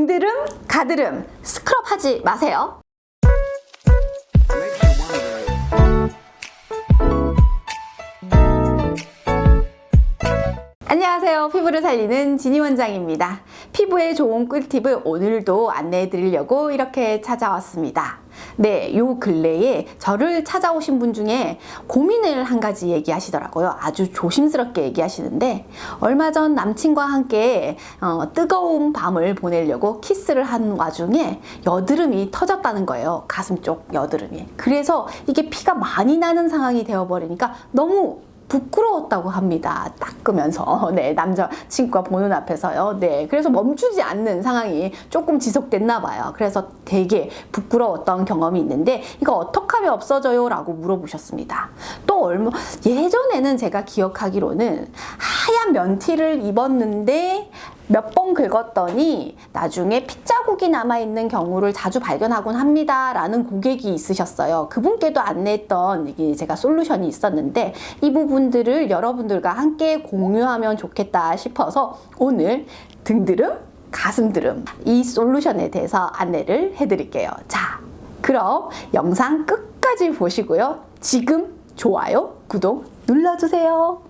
등드름, 가드름 스크럽 하지 마세요. 안녕하세요. 피부를 살리는 지니 원장입니다. 피부에 좋은 꿀팁을 오늘도 안내해 드리려고 이렇게 찾아왔습니다. 네, 요 근래에 저를 찾아오신 분 중에 고민을 한 가지 얘기하시더라고요. 아주 조심스럽게 얘기하시는데, 얼마 전 남친과 함께 뜨거운 밤을 보내려고 키스를 한 와중에 여드름이 터졌다는 거예요. 가슴 쪽 여드름이. 그래서 이게 피가 많이 나는 상황이 되어버리니까 너무 부끄러웠다고 합니다. 닦으면서. 네, 남자친구가 보는 앞에서요. 네, 그래서 멈추지 않는 상황이 조금 지속됐나 봐요. 그래서 되게 부끄러웠던 경험이 있는데, 이거 어떻게 하면 없어져요? 라고 물어보셨습니다. 또 예전에는 제가 기억하기로는 하얀 면티를 입었는데 몇 번 긁었더니 나중에 핏자국이 남아있는 경우를 자주 발견하곤 합니다 라는 고객이 있으셨어요. 그분께도 안내했던 제가 솔루션이 있었는데, 이 부분들을 여러분들과 함께 공유하면 좋겠다 싶어서 오늘 등드름, 가슴드름 이 솔루션에 대해서 안내를 해드릴게요. 자, 그럼 영상 끝까지 보시고요. 지금 좋아요, 구독 눌러주세요.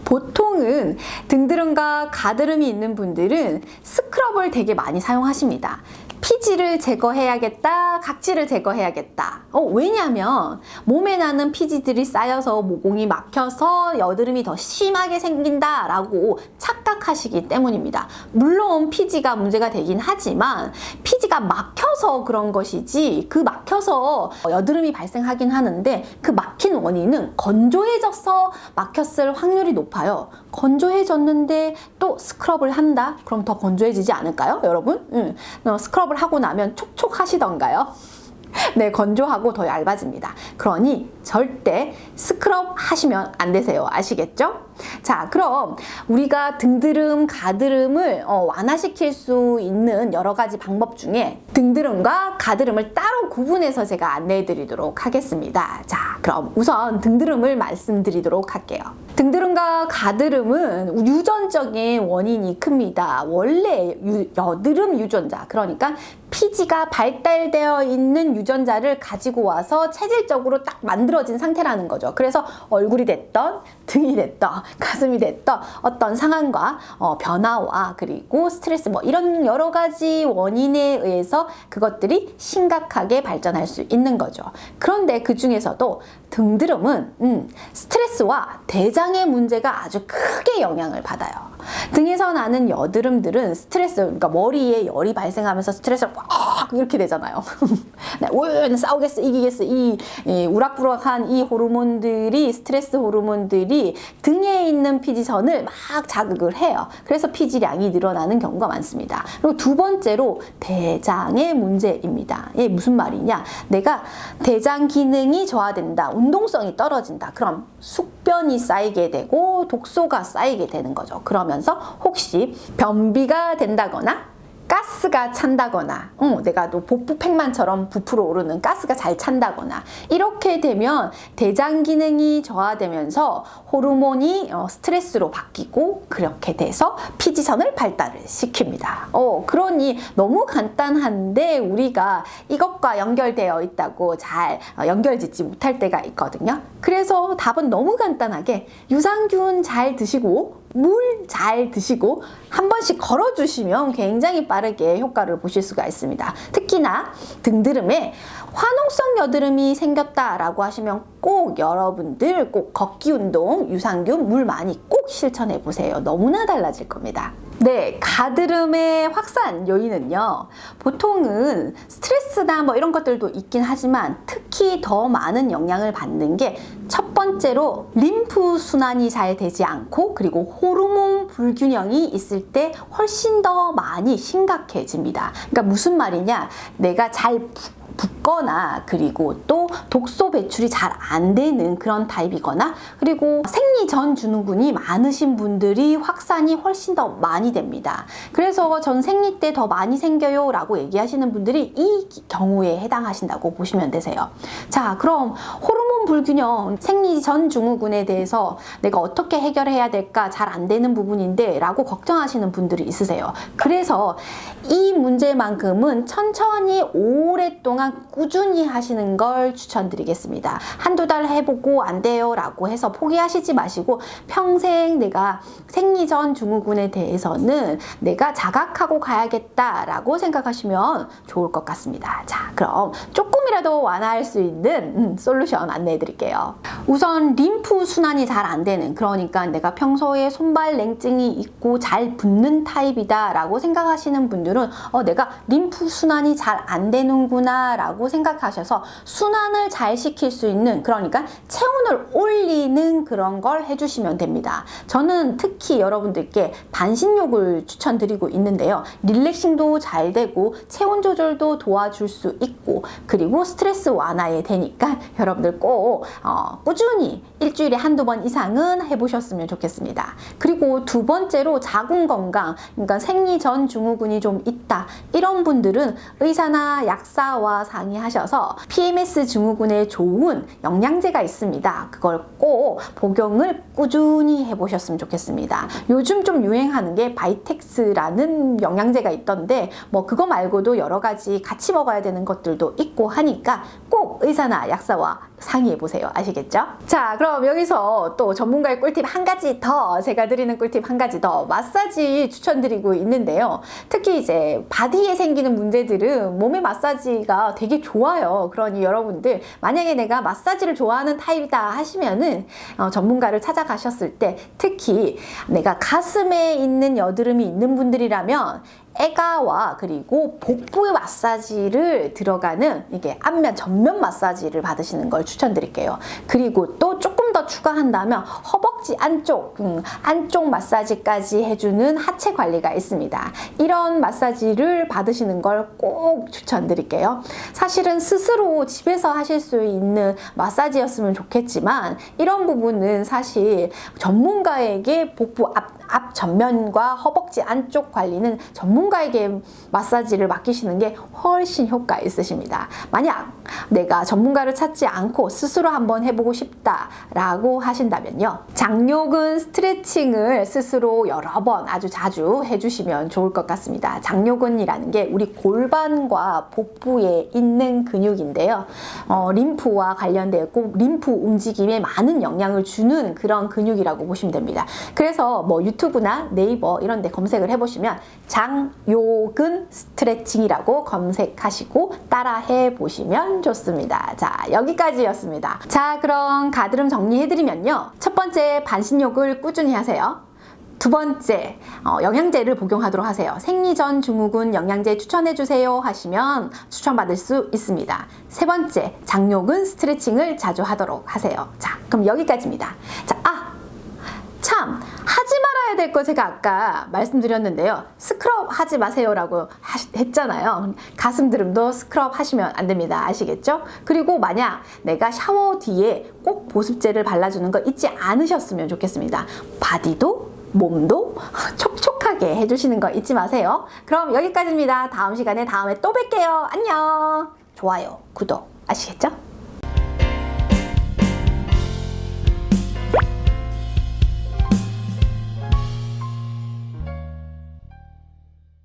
보통은 등드름과 가드름이 있는 분들은 스크럽을 되게 많이 사용하십니다. 피지를 제거해야겠다, 각질을 제거해야겠다. 왜냐면 몸에 나는 피지들이 쌓여서 모공이 막혀서 여드름이 더 심하게 생긴다 라고 착각하시기 때문입니다. 물론 피지가 문제가 되긴 하지만 피지가 막혀서 그런 것이지, 그 막혀서 여드름이 발생하긴 하는데 그 막힌 원인은 건조해져서 막혔을 확률이 높아요. 건조해졌는데 또 스크럽을 한다? 그럼 더 건조해지지 않을까요, 여러분? 스크럽을 하고 나면 촉촉하시던가요? 네, 건조하고 더 얇아집니다. 그러니 절대 스크럽 하시면 안 되세요. 아시겠죠? 자, 그럼 우리가 등드름, 가드름을 완화시킬 수 있는 여러 가지 방법 중에 등드름과 가드름을 따로 구분해서 제가 안내해 드리도록 하겠습니다. 자, 그럼 우선 등드름을 말씀드리도록 할게요. 등드름과 가드름은 유전적인 원인이 큽니다. 원래 여드름 유전자, 그러니까 피지가 발달되어 있는 유전자를 가지고 와서 체질적으로 딱 만들어진 상태라는 거죠. 그래서 얼굴이 됐던, 등이 됐던, 가슴이 됐던 어떤 상황과 변화와 그리고 스트레스 이런 여러 가지 원인에 의해서 그것들이 심각하게 발전할 수 있는 거죠. 그런데 그 중에서도 등드름은 스트레스와 대장의 문제가 아주 크게 영향을 받아요. 등에서 나는 여드름들은 스트레스, 그러니까 머리에 열이 발생하면서 스트레스를 막 이렇게 되잖아요. 네, 싸우겠어, 이기겠어, 이 우락부락한 이 호르몬들이, 스트레스 호르몬들이 등에 있는 피지선을 막 자극을 해요. 그래서 피지량이 늘어나는 경우가 많습니다. 그리고 두 번째로 대장의 문제입니다. 이게 무슨 말이냐? 내가 대장 기능이 저하된다, 운동성이 떨어진다. 그럼 숙변이 쌓이게 되고 독소가 쌓이게 되는 거죠. 그러면서 혹시 변비가 된다거나 가스가 찬다거나, 내가 또 복부팽만처럼 부풀어 오르는 가스가 잘 찬다거나, 이렇게 되면 대장 기능이 저하되면서 호르몬이 스트레스로 바뀌고, 그렇게 돼서 피지선을 발달을 시킵니다. 그러니 너무 간단한데 우리가 이것과 연결되어 있다고 잘 연결짓지 못할 때가 있거든요. 그래서 답은 너무 간단하게 유산균 잘 드시고 물 잘 드시고 한 번씩 걸어주시면 굉장히 빠르게 효과를 보실 수가 있습니다. 특히나 등드름에 화농성 여드름이 생겼다라고 하시면 꼭 여러분들 꼭 걷기 운동, 유산균, 물 많이 꼭 실천해 보세요. 너무나 달라질 겁니다. 네, 가드름의 확산 요인은요, 보통은 스트레스나 이런 것들도 있긴 하지만 특히 더 많은 영향을 받는 게 첫 번째로 림프 순환이 잘 되지 않고, 그리고 호르몬 불균형이 있을 때 훨씬 더 많이 심각해집니다. 그러니까 무슨 말이냐, 내가 잘 붓고 붉거나 그리고 또 독소 배출이 잘 안 되는 그런 타입이거나 그리고 생리 전 증후군이 많으신 분들이 확산이 훨씬 더 많이 됩니다. 그래서 전 생리 때 더 많이 생겨요 라고 얘기하시는 분들이 이 경우에 해당하신다고 보시면 되세요. 자, 그럼 호르몬 불균형, 생리 전 증후군에 대해서 내가 어떻게 해결해야 될까 잘 안 되는 부분인데 라고 걱정하시는 분들이 있으세요. 그래서 이 문제만큼은 천천히 오랫동안 꾸준히 하시는 걸 추천드리겠습니다. 한두 달 해보고 안 돼요 라고 해서 포기하시지 마시고 평생 내가 생리 전 증후군에 대해서는 내가 자각하고 가야겠다 라고 생각하시면 좋을 것 같습니다. 자, 그럼 조금이라도 완화할 수 있는 솔루션 안내해 드릴게요. 우선 림프 순환이 잘 안 되는, 그러니까 내가 평소에 손발 냉증이 있고 잘 붓는 타입이다 라고 생각하시는 분들은 내가 림프 순환이 잘 안 되는구나 라고 생각하셔서 순환을 잘 시킬 수 있는, 그러니까 체온을 올리는 그런 걸 해주시면 됩니다. 저는 특히 여러분들께 반신욕을 추천드리고 있는데요. 릴렉싱도 잘 되고 체온 조절도 도와줄 수 있고 그리고 스트레스 완화에 되니까 여러분들 꼭 꾸준히 일주일에 한두 번 이상은 해보셨으면 좋겠습니다. 그리고 두 번째로 자궁 건강, 그러니까 생리 전 증후군이 좀 있다 이런 분들은 의사나 약사와 상의하셔서 PMS 증후군에 좋은 영양제가 있습니다. 그걸 꼭 복용을 꾸준히 해보셨으면 좋겠습니다. 요즘 좀 유행하는 게 바이텍스라는 영양제가 있던데 뭐 그거 말고도 여러 가지 같이 먹어야 되는 것들도 있고 하니까 꼭 의사나 약사와 상의해보세요. 아시겠죠? 자, 그럼 여기서 또 전문가의 꿀팁 한 가지 더, 제가 드리는 꿀팁 한 가지 더, 마사지 추천드리고 있는데요. 특히 이제 바디에 생기는 문제들은 몸의 마사지가 되게 좋아요. 그러니 여러분들 만약에 내가 마사지를 좋아하는 타입이다 하시면은 전문가를 찾아가셨을 때 특히 내가 가슴에 있는 여드름이 있는 분들이라면 애가와 그리고 복부 마사지를 들어가는 이게 앞면 전면 마사지를 받으시는 걸 추천드릴게요. 그리고 또 조금 더 추가한다면 허벅지 안쪽 마사지까지 해주는 하체 관리가 있습니다. 이런 마사지를 받으시는 걸 꼭 추천드릴게요. 사실은 스스로 집에서 하실 수 있는 마사지였으면 좋겠지만 이런 부분은 사실 전문가에게 복부 앞 전면과 허벅지 안쪽 관리는 전문가에게 마사지를 맡기시는 게 훨씬 효과 있으십니다. 만약 내가 전문가를 찾지 않고 스스로 한번 해보고 싶다라고 하신다면요. 장요근 스트레칭을 스스로 여러 번 아주 자주 해주시면 좋을 것 같습니다. 장요근이라는 게 우리 골반과 복부에 있는 근육인데요. 림프와 관련되어 있고 림프 움직임에 많은 영향을 주는 그런 근육이라고 보시면 됩니다. 그래서 뭐 유튜브나 네이버 이런 데 검색을 해보시면 장요근 스트레칭이라고 검색하시고 따라해 보시면 좋습니다. 자, 여기까지였습니다. 자, 그럼 가드름 정리해드리면요. 첫 번째, 반신욕을 꾸준히 하세요. 두 번째, 영양제를 복용하도록 하세요. 생리 전 증후군 영양제 추천해주세요 하시면 추천받을 수 있습니다. 세 번째, 장요근 스트레칭을 자주 하도록 하세요. 자, 그럼 여기까지입니다. 자, 참 하지 말아야 될 거 제가 아까 말씀드렸는데요. 스크럽 하지 마세요 라고 했잖아요. 가슴드름도 스크럽 하시면 안 됩니다. 아시겠죠? 그리고 만약 내가 샤워 뒤에 꼭 보습제를 발라주는 거 잊지 않으셨으면 좋겠습니다. 바디도 몸도 촉촉하게 해주시는 거 잊지 마세요. 그럼 여기까지입니다. 다음 시간에 다음에 또 뵐게요. 안녕. 좋아요, 구독 아시겠죠?